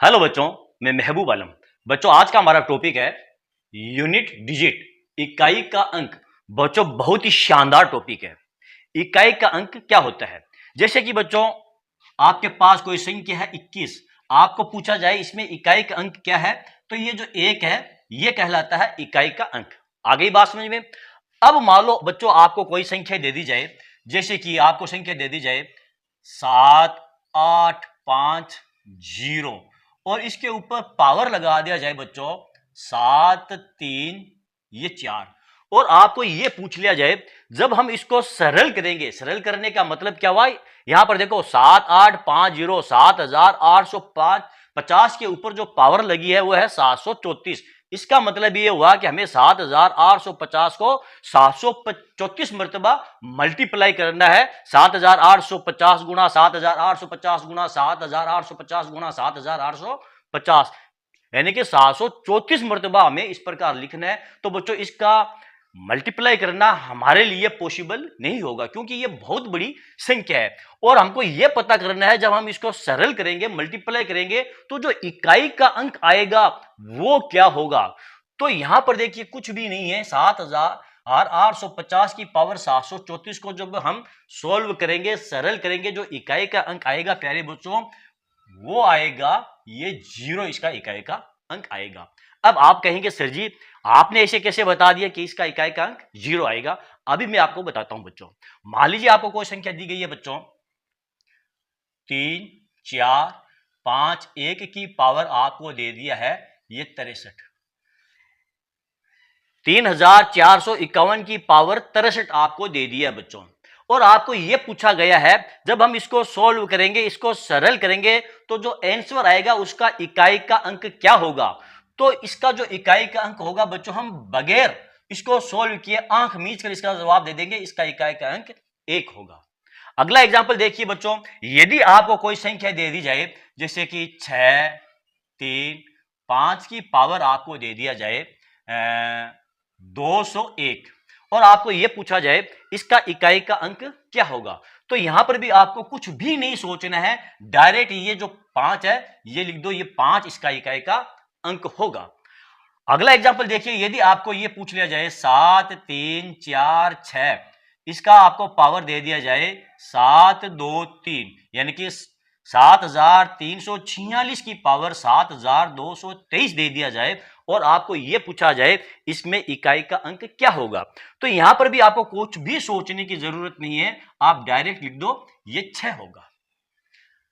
Hello बच्चों, मैं महबूब आलम। बच्चों, आज का हमारा टॉपिक है यूनिट डिजिट, इकाई का अंक। बच्चों, बहुत ही शानदार टॉपिक है। इकाई का अंक क्या होता है? जैसे कि बच्चों, आपके पास कोई संख्या है 21, आपको पूछा जाए इसमें इकाई का अंक क्या है, तो ये जो एक है ये कहलाता है इकाई का अंक। आ गई बात समझ में? अब मान लो बच्चों, आपको कोई संख्या दे दी जाए, जैसे कि आपको संख्या दे दी जाए 7850 और इसके ऊपर पावर लगा दिया जाए बच्चों 7 3 ये 4, और आपको ये पूछ लिया जाए जब हम इसको सरल करेंगे, सरल करने का मतलब क्या हुआ? यहां पर देखो 7850 7850 के ऊपर जो पावर लगी है वो है 734। इसका मतलब ये हुआ कि हमें 7850 को 734 मरतबा मल्टीप्लाई करना है। 7850 गुणा 7850 गुणा 7850 गुणा 7850, यानी कि 734 मरतबा हमें इस प्रकार लिखना है। तो बच्चों, इसका मल्टीप्लाई करना हमारे लिए पॉसिबल नहीं होगा क्योंकि ये बहुत बड़ी संख्या है, और हमको ये पता करना है जब हम इसको सरल करेंगे, मल्टीप्लाई करेंगे, तो जो इकाई का अंक आएगा वो क्या होगा। तो यहां पर देखिए कुछ भी नहीं है। 7850 की पावर 734 को जब हम सोल्व करेंगे, सरल करेंगे, जो इकाई का अंक आएगा प्यारे बच्चों वो आएगा ये 0, इसका इकाई का अंक आएगा। अब आप कहेंगे सर जी आपने ऐसे कैसे बता दिया कि इसका इकाई का अंक 0 आएगा? अभी मैं आपको बताता हूं बच्चों। मान लीजिए आपको कोई संख्या दी गई है बच्चों 3 4 5, 1 की पावर आपको दे दिया है ये 63। 3451 की पावर 63 आपको दे दिया बच्चों, और आपको यह पूछा गया है जब हम इसको सोल्व करेंगे, इसको सरल करेंगे, तो जो आंसर आएगा उसका इकाई का अंक क्या होगा। तो इसका जो इकाई का अंक होगा बच्चों, हम बगैर इसको सोल्व किए आंख मीच कर इसका जवाब दे देंगे, इसका इकाई का अंक 1 होगा। अगला एग्जाम्पल देखिए बच्चों, यदि आपको कोई संख्या दे दी जाए, जैसे कि 6 3 5 की पावर आपको दे दिया जाए 201, और आपको यह पूछा जाए इसका इकाई का अंक क्या होगा। तो यहां पर भी आपको कुछ भी नहीं सोचना है, डायरेक्ट ये जो 5 है ये लिख दो, ये 5 इसका इकाई का अंक होगा। अगला एग्जांपल देखिए, यदि आपको ये पूछ लिया जाए 7 3 4 6, इसका आपको पावर दे दिया जाए 723, यानी कि 7346 की पावर 7223 दे दिया जाए, और आपको यह पूछा जाए इसमें इकाई का अंक क्या होगा। तो यहां पर भी आपको कुछ भी सोचने की जरूरत नहीं है, आप डायरेक्ट लिख दो ये 6 होगा।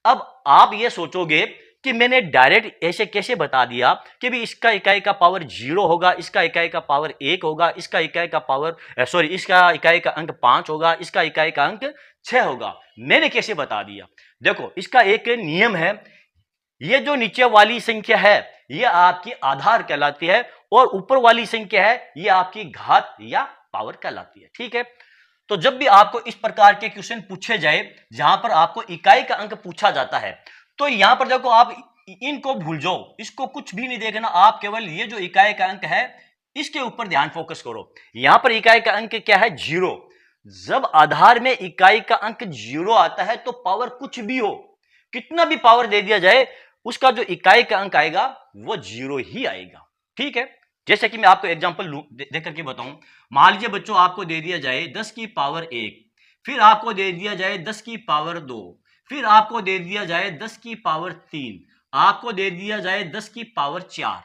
अब आप ये सोचोगे कि मैंने डायरेक्ट ऐसे कैसे बता दिया कि भी इसका इकाई का पावर 0 होगा, इसका इकाई का पावर 1 होगा, इसका इकाई का पावर इसका इकाई का अंक 5 होगा, इसका इकाई का अंक 6 होगा। मैंने कैसे बता दिया? देखो, इसका एक नियम है। ये जो नीचे वाली संख्या है ये आपकी आधार कहलाती है, और ऊपर वाली संख्या है ये आपकी घात या पावर कहलाती है। ठीक है, तो जब भी आपको इस प्रकार के क्वेश्चन पूछे जाए जहां पर आपको इकाई का अंक पूछा जाता है, तो यहां पर देखो आप इनको भूल जाओ, इसको कुछ भी नहीं देखना, आप केवल ये जो इकाई का अंक है इसके ऊपर ध्यान फोकस करो। यहां पर इकाई का अंक क्या है? 0। जब आधार में इकाई का अंक 0 आता है तो पावर कुछ भी हो, कितना भी पावर दे दिया जाए, उसका जो इकाई का अंक आएगा वो 0 ही आएगा। ठीक है, जैसे कि मैं आपको एग्जांपल दे करके बताऊं। मान लीजिए बच्चों, आपको दे दिया जाए 10 की पावर 1, फिर आपको दे दिया जाए 10 की पावर 2, फिर आपको दे दिया जाए 10 की पावर 3, आपको दे दिया जाए 10 की पावर 4।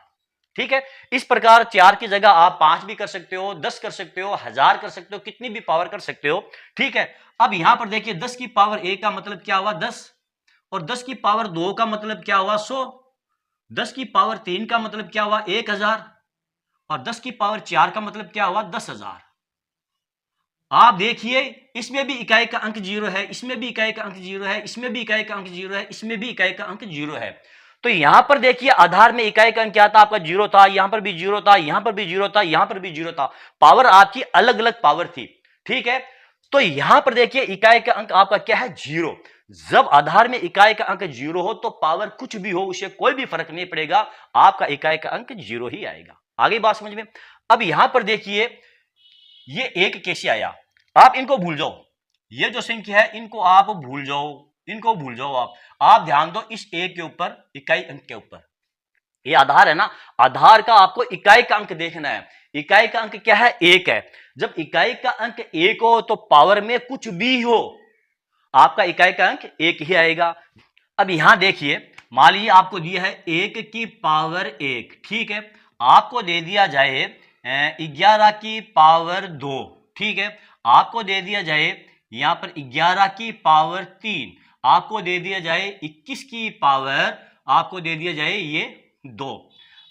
ठीक है, इस प्रकार 4 की जगह आप 5 भी कर सकते हो, 10 कर सकते हो, 1000 कर सकते हो, कितनी भी पावर कर सकते हो। ठीक है, अब यहां पर देखिए 10 की पावर 1 का मतलब क्या हुआ? 10, और 10 की पावर 2 का मतलब क्या हुआ? 100, 10 की पावर 3 का मतलब क्या हुआ? 1000, और 10 की पावर 4 का मतलब क्या हुआ? 10,000। आप देखिए, इसमें भी इकाई का अंक 0 है, इसमें भी इकाई का अंक 0 है, इसमें भी इकाई का अंक 0 है, इसमें भी इकाई का अंक 0 है। तो यहां पर देखिए आधार में इकाई का अंक क्या था? आपका 0 था, यहां पर भी 0 था, यहां पर भी 0 था, यहां पर भी 0 था। पावर आपकी अलग अलग पावर थी। ठीक है, तो यहां पर देखिए इकाई का अंक आपका क्या है? 0। जब आधार में इकाई का अंक 0 हो तो पावर कुछ भी हो उससे कोई भी फर्क नहीं पड़ेगा, आपका इकाई का अंक 0 ही आएगा। आगे बात समझ में? अब यहां पर देखिए ये 1 कैसे आया, आप इनको भूल जाओ, ये जो संख्या है इनको आप भूल जाओ, इनको भूल जाओ आप ध्यान दो इस ए के ऊपर, इकाई अंक के ऊपर। ये आधार है ना, आधार का आपको इकाई का अंक देखना है। इकाई का अंक क्या है? 1 है। जब इकाई का अंक 1 हो तो पावर में कुछ भी हो, आपका इकाई का अंक 1 ही आएगा। अब यहां देखिए, मान लीजिए आपको दिया है 1 की पावर 1, ठीक है। आपको दे दिया जाए 11 की पावर 2, ठीक है। आपको दे दिया जाए यहां पर 11 की पावर 3, आपको दे दिया जाए 21 की पावर, आपको दे दिया जाए ये 2।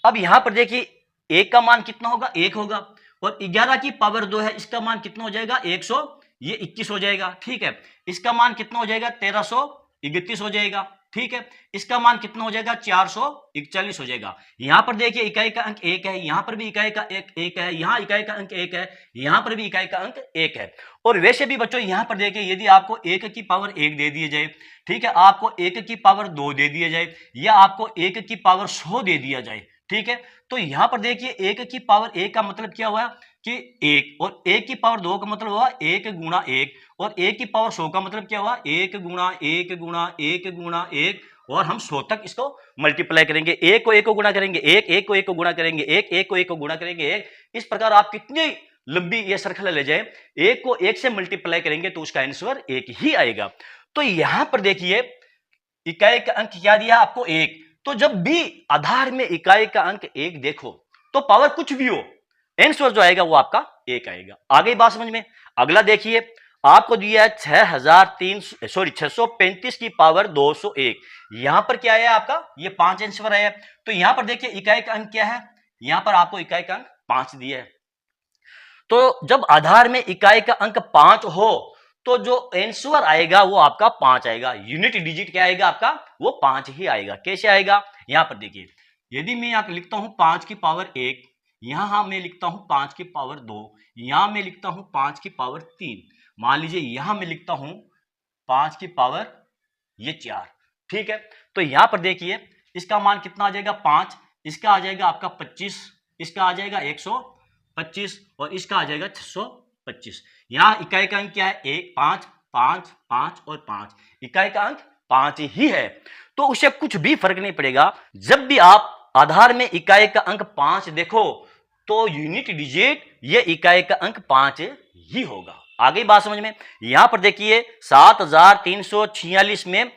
अब यहां पर देखिए 1 का मान कितना होगा? 1 होगा, और 11 की पावर 2 है, इसका मान कितना हो जाएगा? 100, ये 21 हो जाएगा, ठीक है। इसका मान कितना हो जाएगा? 1331 हो जाएगा, ठीक है। इसका मान कितना हो जाएगा? 441 हो जाएगा। यहां पर देखिए इकाई का अंक 1 है, यहां पर भी इकाई का एक है, यहां इकाई का अंक 1 है, यहां पर भी इकाई का अंक 1 है। और वैसे भी बच्चों यहां पर देखिए, यदि आपको 1 की पावर 1 दे दिए जाए, ठीक है, आपको 1 की पावर 2 दे दिया जाए, या आपको 1 की पावर 100 दे दिया जाए, ठीक है, तो यहां पर देखिए 1 की पावर 1 का मतलब क्या हुआ कि 1, और 1 की पावर 2 का मतलब हुआ 1 गुणा 1, और 1 की पावर 100 का मतलब क्या हुआ? 1 गुणा 1 गुणा 1 गुणा 1, और हम 100 तक इसको मल्टीप्लाई करेंगे। 1 को 1 को गुणा करेंगे 1, 1 को 1 को गुणा करेंगे 1, 1 को 1 को गुणा करेंगे 1। इस प्रकार आप कितनी लंबी ये श्रृंखला ले जाए, 1 को 1 से मल्टीप्लाई करेंगे तो उसका आंसर 1 ही आएगा। तो यहां पर देखिए इकाई का अंक क्या दिया आपको? 1। तो जब भी आधार में इकाई का अंक 1 देखो तो पावर कुछ भी हो, आंसर जो आएगा वो आपका 1 आएगा। आगे बात समझ में। अगला देखिए, आपको दिया है 635 की पावर 201, यहां पर क्या है आपका? ये 5 आंसर आया। तो यहां पर देखिए इकाई का अंक क्या है? यहां पर आपको इकाई का अंक 5 दिया है। तो जब आधार में इकाई का अंक 5 हो तो जो आंसर आएगा वो आपका 5 आएगा। यूनिट डिजिट क्या आएगा आपका? वो 5 ही आएगा। कैसे आएगा? यहां पर देखिए, यदि मैं यहां लिखता हूं 5 की पावर 1, यहां मैं लिखता हूं 5 की पावर 2, यहां मैं लिखता हूं 5 की पावर 3, मान लीजिए यहां मैं लिखता हूं 5 की पावर ये 4, ठीक है। तो यहां पर देखिए इसका मान कितना आ जाएगा? 5, इसका आ जाएगा आपका 25, इसका आ जाएगा 125, और इसका आ जाएगा 625। यहां इकाई का अंक क्या है? 1, 5, 5, 5 और 5, इकाई का अंक 5 ही है। तो उसे कुछ भी फर्क नहीं पड़ेगा। जब भी आप आधार में इकाई का अंक 5 देखो तो यूनिट डिजिट ये इकाई का अंक 5 ही होगा। आगे बात समझ में। यहां पर देखिए 7346 में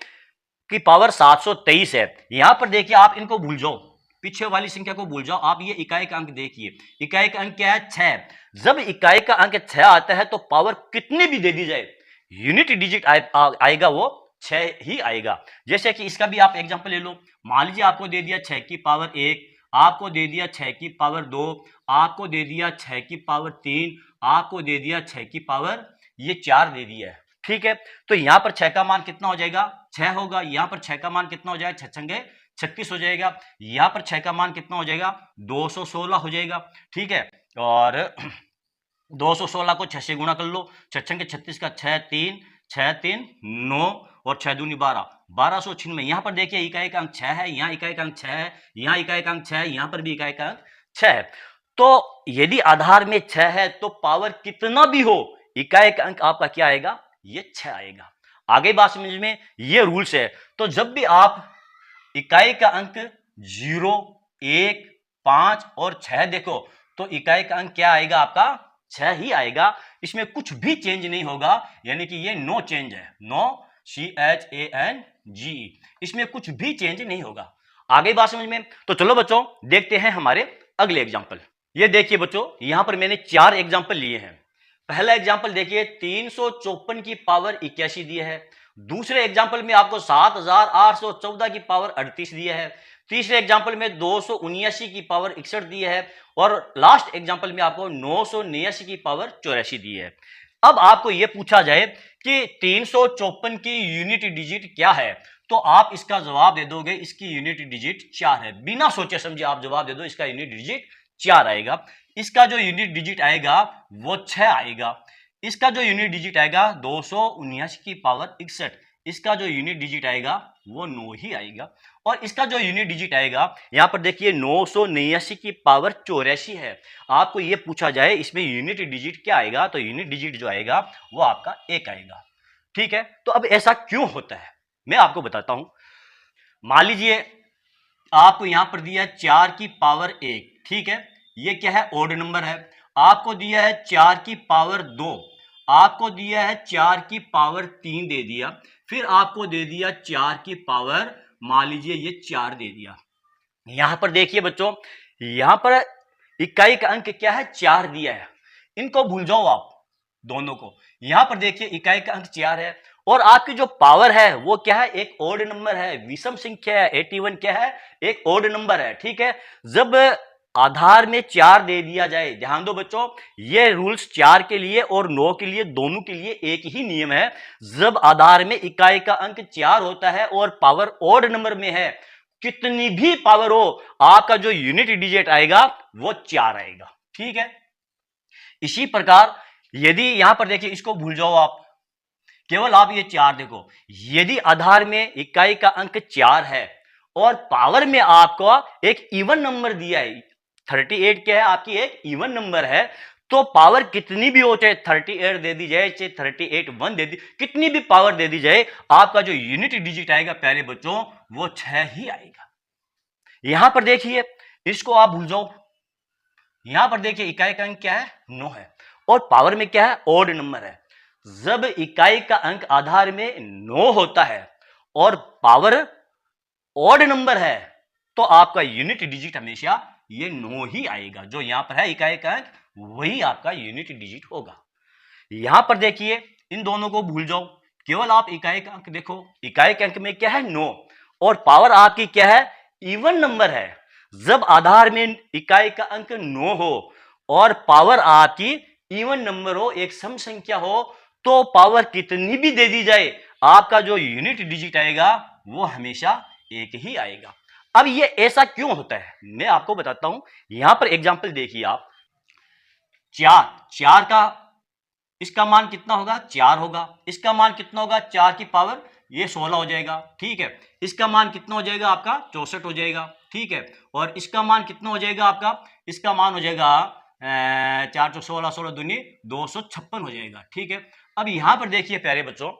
की पावर 723 है। यहां पर देखिए आप इनको भूल जाओ, पीछे वाली संख्या को भूल जाओ, आप ये इकाई का अंक देखिए। इकाई का अंक क्या है? 6। जब इकाई का अंक 6 आता है तो पावर कितनी भी दे दी जाए, यूनिट डिजिट आएगा वो 6 ही आएगा। जैसे कि इसका भी आप एग्जांपल ले लो। मान लीजिए आपको दे दिया 6 की पावर 1, आपको दे दिया 6 की पावर 2, आपको दे दिया 6 की पावर 3, आपको दे दिया 6 की पावर ये 4 दे दिया है, ठीक है। तो यहां पर 6 का मान कितना हो जाएगा? 6 होगा। यहां पर 6 का मान कितना हो जाएगा? 6 छंगे 36 हो जाएगा। यहां पर 6 का मान कितना हो जाएगा? 216 हो जाएगा, ठीक है। और 216 को 6 से गुणा कर लो, 6 छंगे 36 का 6 3 9 और 6 दूनी 12, 1296। यहां पर देखिए इकाई का अंक 6 है, यहां इकाई का अंक 6 है, यहां इकाई का अंक 6 है, यहां पर भी इकाई का अंक 6 है। तो यदि आधार में 6 है तो पावर कितना भी हो, इकाई का अंक आपका क्या आएगा? ये 6 आएगा। आगे बात समझ में। ये रूल्स है। तो जब भी आप इकाई का अंक 0, 1, 5 और 6 देखो तो इकाई का अंक क्या आएगा आपका? 6 ही आएगा। इसमें कुछ भी चेंज नहीं होगा, यानी कि ये नो चेंज है, नो CHANGE, इसमें कुछ भी चेंज नहीं होगा। आगे बात समझ में। तो चलो बच्चों देखते हैं हमारे अगले एग्जाम्पल। ये देखिए बच्चों, यहां पर मैंने 4 एग्जाम्पल लिए हैं। पहला एग्जाम्पल देखिए 354 की पावर 81 दिया है। दूसरे एग्जाम्पल में आपको 7814 की पावर 38 दिया है। तीसरे एग्जाम्पल में 279 की पावर 61 दी है, और लास्ट एग्जाम्पल में आपको 989 की पावर 84 दी है। अब आपको यह पूछा जाए कि 354 की यूनिट डिजिट क्या है, तो आप इसका जवाब दे दोगे इसकी यूनिट डिजिट 4 है। बिना सोचे समझे आप जवाब दे दो इसका यूनिट डिजिट 4 आएगा। इसका जो यूनिट डिजिट आएगा वो 6 आएगा। इसका जो यूनिट डिजिट आएगा 279 की पावर 61, इसका जो यूनिट डिजिट आएगा वो 9 ही आएगा। और इसका जो यूनिट डिजिट आएगा यहां पर देखिए 989 की पावर 84 है। आपको ये पूछा जाए इसमें यूनिट डिजिट क्या आएगा, तो यूनिट डिजिट जो आएगा वो आपका 1 आएगा, ठीक है। तो अब ऐसा क्यों होता है? मैं आपको बताता हूं। मान लीजिए आपको यहां पर दिया है 4 की पावर 1, ठीक है, ये क्या है, ओड नंबर है। आपको दिया है 4 की पावर 2, आपको दिया है 4 की पावर 3 दे दिया, फिर आपको दे दिया 4 की पावर, मान लीजिए ये 4 दे दिया। यहां पर देखिए बच्चों, यहां पर इकाई का अंक क्या है, 4 दिया है। इनको भूल जाओ आप दोनों को। यहां पर देखिए इकाई का अंक 4 है और आपकी जो पावर है वो क्या है, एक ओड नंबर है, विषम संख्या है। 81 क्या है, एक ओड नंबर है, ठीक है। जब आधार में 4 दे दिया जाए, ध्यान दो बच्चों, ये रूल्स 4 के लिए और 9 के लिए, दोनों के लिए एक ही नियम है। जब आधार में इकाई का अंक 4 होता है और पावर ओड नंबर में है, कितनी भी पावर हो, आपका जो यूनिट डिजिट आएगा वो 4 आएगा, ठीक है। इसी प्रकार यदि यहां पर देखिए, इसको भूल जाओ आप, केवल आप ये 4 देखो। यदि आधार में इकाई का अंक 4 है और पावर में आपको एक इवन नंबर दिया है, 38 क्या है, आपकी एक इवन नंबर है, तो पावर कितनी भी हो, चाहे 38 दे दी जाए, चाहे 38 1 दे दी, कितनी भी पावर दे दी जाए, आपका जो यूनिट डिजिट आएगा प्यारे बच्चों, वो 6 ही आएगा। यहां पर देखिए, इसको आप भूल जाओ। यहां पर देखिए इकाई का अंक क्या है, 9 है और पावर में क्या है, ओड नंबर है। जब इकाई का अंक आधार में 9 होता है और पावर ओड नंबर है, तो आपका यूनिट डिजिट हमेशा ये 9 ही आएगा। जो यहां पर है इकाई का अंक, वही आपका यूनिट डिजिट होगा। यहां पर देखिए, इन दोनों को भूल जाओ, केवल आप इकाई का अंक देखो। इकाई के अंक में क्या है, 9 और पावर आपकी क्या है, इवन नंबर है। जब आधार में इकाई का अंक 9 हो और पावर आपकी इवन नंबर हो, एक सम संख्या हो, तो पावर कितनी भी दे दी जाए, आपका जो यूनिट डिजिट आएगा वो हमेशा एक ही आएगा। अब ये ऐसा क्यों होता है, मैं आपको बताता हूं। यहां पर एग्जांपल देखिए आप, 4 का इसका मान कितना होगा, 4 होगा। इसका मान कितना होगा, 4 की पावर ये 16 हो जाएगा, ठीक है। इसका मान कितना हो जाएगा आपका, 64 हो जाएगा, ठीक है। और इसका मान कितना हो जाएगा आपका, इसका मान हो जाएगा 4 16 16 दूनी 256 हो जाएगा, ठीक है। अब यहां पर देखिए प्यारे बच्चों,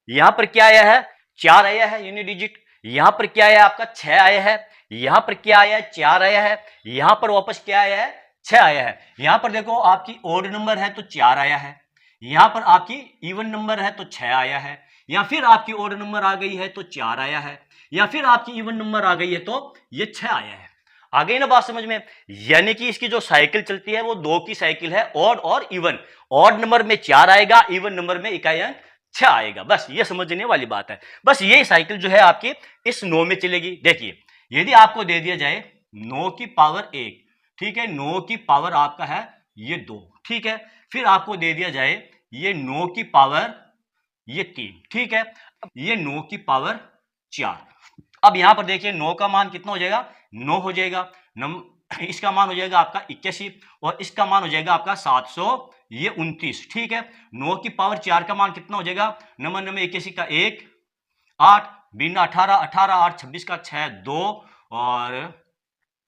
यहां पर क्या आया है, 4 आया है यूनिट डिजिट। यहां पर क्या आया आपका, 6 आया है। यहां पर क्या आया है, 4 आया है। यहां पर वापस क्या आया है, 6 आया है। यहां पर देखो आपकी ओड नंबर है तो 4 आया है। यहां पर आपकी इवन नंबर है तो 6 आया है। या फिर आपकी ओड नंबर आ गई है तो 4 आया है। या फिर आपकी इवन नंबर आ गई है तो ये 6 आया है। आ गई ना बात समझ में। यानी कि इसकी जो साइकिल चलती है वो 2 की साइकिल है, ऑड और इवन। ऑड नंबर में 4 आएगा, इवन नंबर में इकाई अंक 6 आएगा। बस ये समझने वाली बात है। बस यही साइकिल जो है आपकी इस 9 में चलेगी। देखिए, यदि आपको दे दिया जाए 9 की पावर 1, ठीक है, 9 की पावर आपका है ये 2, ठीक है। फिर आपको दे दिया जाए ये 9 की पावर ये 3, ठीक है। अब ये 9 की पावर 4। अब यहां पर देखिए 9 का मान कितना हो जाएगा, 9 हो जाएगा। इसका मान हो जाएगा आपका 81 और इसका मान हो जाएगा आपका 729, ठीक है। 9 की पावर 4 का मान कितना हो जाएगा, नंबर 81 का 1 8 बिना 18 18 8 26 का 6 2 और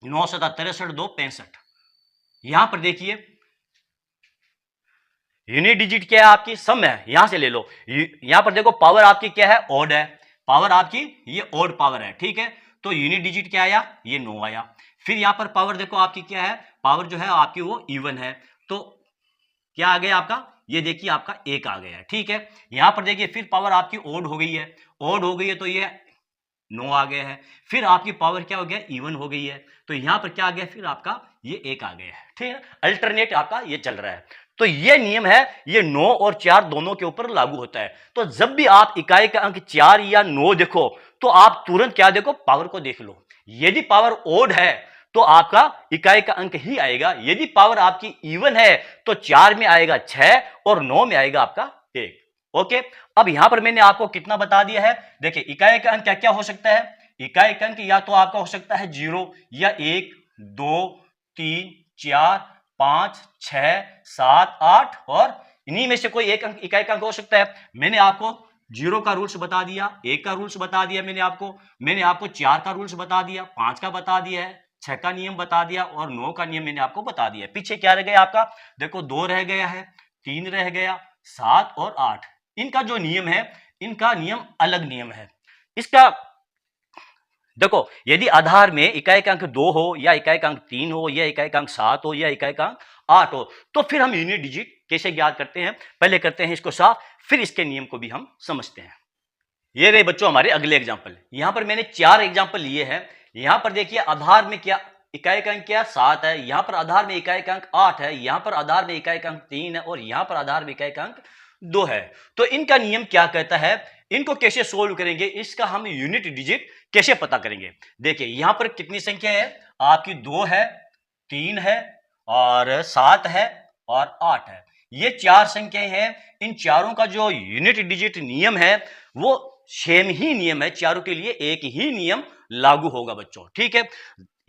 9 7 63 2 65। यहां पर देखिए यूनिट डिजिट क्या है आपकी, सम है, यहां से ले लो। यहां पर देखो पावर आपकी क्या है, ओड है। पावर आपकी ये ओड पावर है, ठीक है। तो यूनिट डिजिट क्या आया, ये 9 आया। फिर यहां पर पावर देखो आपकी क्या है, पावर जो है आपकी वो इवन है। तो क्या आ गया आपका, ये देखिए आपका 1 आ गया है, ठीक है। यहां पर देखिए फिर पावर आपकी ओड हो गई है। ओड हो गई है तो ये 9 आ गया है। फिर आपकी पावर क्या हो गया, इवन हो गई है। तो यहां पर क्या आ गया, फिर आपका ये 1 आ गया है, ठीक है। अल्टरनेट आपका ये चल रहा है। तो ये नियम है, ये 9 और 4 दोनों के ऊपर लागू होता है। तो जब भी आप इकाई का अंक 4 या 9 देखो, तो आप तुरंत क्या देखो, पावर को देख लो। यदि पावर ओड है तो आपका इकाई का अंक ही आएगा। यदि पावर आपकी इवन है तो 4 में आएगा 6 और 9 में आएगा आपका 1। ओके, अब यहां पर मैंने आपको कितना बता दिया है। देखिए इकाई का अंक क्या क्या हो सकता है, इकाई का अंक या तो आपका हो सकता है 0 या 1 2 3 4 5 6 7 8 और इन्हीं में से कोई एक अंक इकाई का अंक हो सकता है। मैंने आपको 0 का रूल्स बता दिया, 1 का रूल्स बता दिया, मैंने आपको 4 का रूल्स बता दिया, 5 का बता दिया है, 6 का नियम बता दिया और 9 का नियम मैंने आपको बता दिया। पीछे क्या रह गया आपका, देखो 2 रह गया है, 3 रह गया, 7 और 8। इनका जो नियम है इनका नियम अलग नियम है। इसका देखो, यदि आधार में इकाई का अंक 2 हो या इकाई का अंक 3 हो या इकाई का अंक 7 हो या इकाई का अंक 8 हो, तो फिर हम यूनिट डिजिट कैसे ज्ञात करते हैं? पहले करते हैं इसको साफ, फिर इसके नियम को भी हम समझते हैं। ये रहे बच्चों हमारे अगले एग्जाम्पल। यहां पर मैंने 4 एग्जाम्पल लिए हैं। यहां पर देखिए आधार में क्या इकाई का अंक क्या 7 है, यहां पर आधार में इकाई का अंक 8 है, यहां पर आधार में इकाई का अंक 3 है और यहां पर आधार में इकाई का अंक 2 है। तो इनका नियम क्या कहता है, इनको कैसे सोल्व करेंगे, इसका हम यूनिट डिजिट कैसे पता करेंगे? देखिए यहां पर कितनी संख्या है आपकी, 2 है, 3 है और 7 है और 8 है। ये 4 संख्याएं हैं। इन चारों का जो यूनिट डिजिट नियम है वो सेम ही नियम है, चारों के लिए एक ही नियम लागू होगा बच्चों, ठीक है।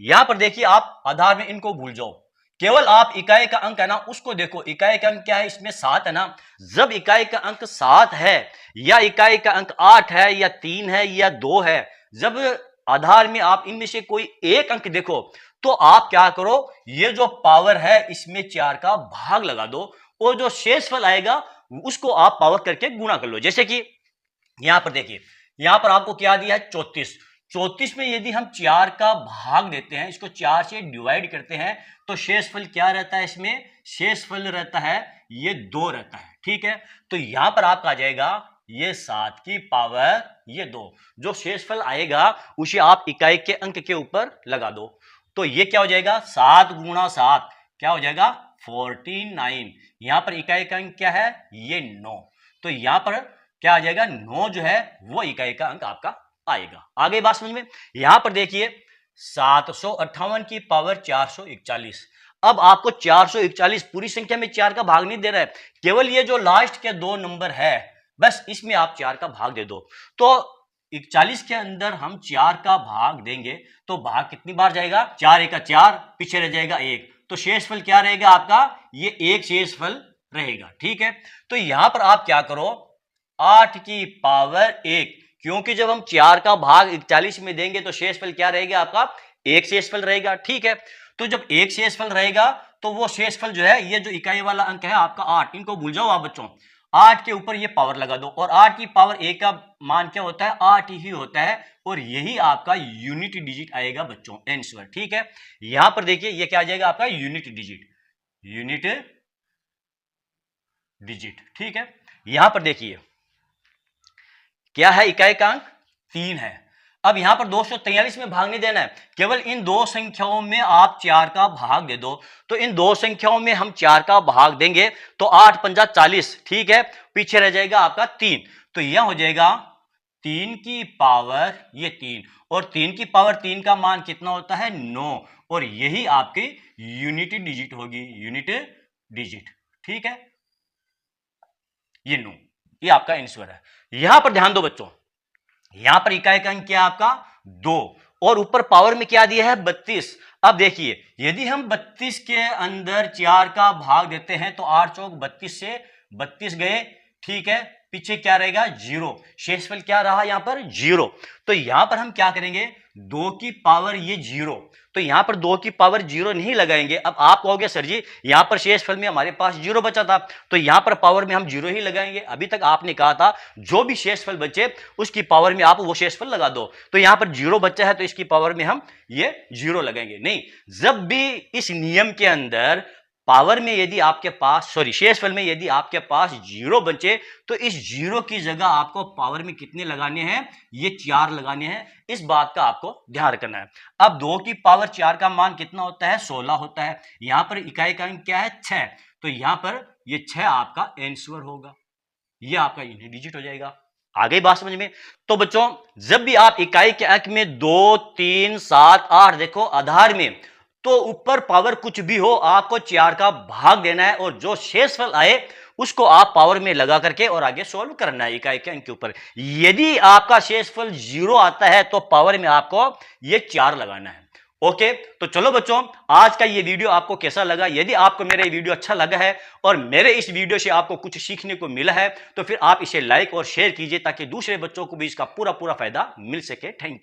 यहां पर देखिए आप आधार में इनको भूल जाओ, केवल आप इकाई का अंक है ना उसको देखो। इकाई का अंक क्या है, इसमें 7 है ना। जब इकाई का अंक 7 है या इकाई का अंक 8 है या 3 है या 2 है, जब आधार में आप इनमें से कोई एक अंक देखो तो आप क्या करो, ये जो पावर है इसमें 4 का भाग लगा दो और जो शेषफल आएगा उसको आप पावर करके गुणा कर लो। जैसे कि यहां पर देखिए, यहां पर आपको क्या दिया है 34। 34 में यदि हम 4 का भाग देते हैं, इसको 4 से डिवाइड करते हैं, तो शेषफल क्या रहता है, इसमें शेषफल रहता है ये 2 रहता है, ठीक है। तो यहां पर आपका आ जाएगा ये 7 की पावर ये 2। जो शेषफल आएगा उसे आप इकाई के अंक के ऊपर लगा दो, तो ये क्या हो जाएगा 7 गुणा 7 क्या हो जाएगा 49। यहां पर इकाई का अंक क्या है ये 9, तो यहां पर क्या आ जाएगा 9 जो है वो इकाई का अंक आपका आएगा। आगे बात समझ में। यहां पर देखिए 758 की पावर 441। अब आपको 441 पूरी संख्या में 4 का भाग नहीं दे रहा है, केवल ये जो लास्ट के 2 नंबर है बस इसमें आप 4 का भाग दे दो। तो 41 के अंदर हम 4 का भाग देंगे तो भाग कितनी बार जाएगा, 4 1 4, पीछे रह जाएगा 1, तो शेषफल क्या रहेगा आपका ये 1 शेषफल रहेगा, ठीक है। तो यहां पर आप क्या करो 8 की पावर 1, क्योंकि जब हम 4 का भाग 41 में देंगे तो शेषफल क्या रहेगा आपका 1 शेषफल रहेगा, ठीक है। तो जब 1 शेषफल रहेगा तो वो शेषफल जो है ये जो इकाई वाला अंक है आपका 8, इनको भूल जाओ आप बच्चों। 8 के ऊपर ये पावर लगा दो और 8 की पावर 1 का मान क्या होता है 8 ही होता है और यही आपका यूनिट डिजिट आएगा बच्चों आंसर, ठीक है। यहां पर देखिए ये क्या आ जाएगा आपका यूनिट डिजिट, ठीक है। यहां पर देखिए क्या है इकाई का अंक 3 है। अब यहां पर 243 में भाग नहीं देना है, केवल इन दो संख्याओं में आप 4 का भाग दे दो। तो इन दो संख्याओं में हम 4 का भाग देंगे तो 8 पंजा 40, ठीक है, पीछे रह जाएगा आपका 3, तो यह हो जाएगा 3 की पावर ये 3 और 3 की पावर 3 का मान कितना होता है 9 और यही आपकी यूनिट डिजिट होगी, यूनिट डिजिट, ठीक है, ये 9, ये आपका आंसर है। यहां पर ध्यान दो बच्चों, यहां पर इकाई का अंक क्या आपका 2 और ऊपर पावर में क्या दिया है 32। अब देखिए यदि हम 32 के अंदर 4 का भाग देते हैं तो 8 चौक 32 से 32 गए, ठीक है, पीछे क्या रहेगा 0, शेषफल क्या रहा यहां पर 0। तो यहां पर हम क्या करेंगे 2 की पावर ये 0, तो यहां पर 2 की पावर 0 नहीं लगाएंगे। अब आप कहोगे सर जी यहां पर शेषफल में हमारे पास 0 बचा था, तो यहां पर पावर में हम 0 ही लगाएंगे। अभी तक आपने कहा था जो भी शेषफल बचे उसकी पावर में आप वो शेषफल लगा दो, तो यहां पर 0 बचा है तो इसकी पावर में हम ये 0 लगाएंगे नहीं। जब भी इस नियम के अंदर पावर में यदि आपके पास शेषफल में यदि आपके पास 0 बचे तो इस 0 की जगह आपको पावर में कितने लगाने हैं, ये 4 लगाने हैं। इस बात का आपको ध्यान रखना है। अब 2 की पावर 4 का मान कितना होता है 16 होता है। यहां पर इकाई का अंक क्या है 6, तो यहां पर ये 6 आपका आंसर होगा, ये आपका यूनिट डिजिट हो जाएगा। आगे बात समझ में। तो बच्चों जब भी आप इकाई के अंक में 2 3 7 8 देखो आधार में, तो ऊपर पावर कुछ भी हो आपको 4 का भाग देना है और जो शेषफल आए उसको आप पावर में लगा करके और आगे सोल्व करना है इकाई के अंक के ऊपर। यदि आपका शेषफल 0 आता है तो पावर में आपको ये 4 लगाना है। ओके, तो चलो बच्चों आज का ये वीडियो आपको कैसा लगा? यदि आपको मेरा ये वीडियो अच्छा लगा है और मेरे इस वीडियो से आपको कुछ सीखने को मिला है तो फिर आप इसे लाइक और शेयर कीजिए ताकि दूसरे बच्चों को भी इसका पूरा फायदा मिल सके। Thank you.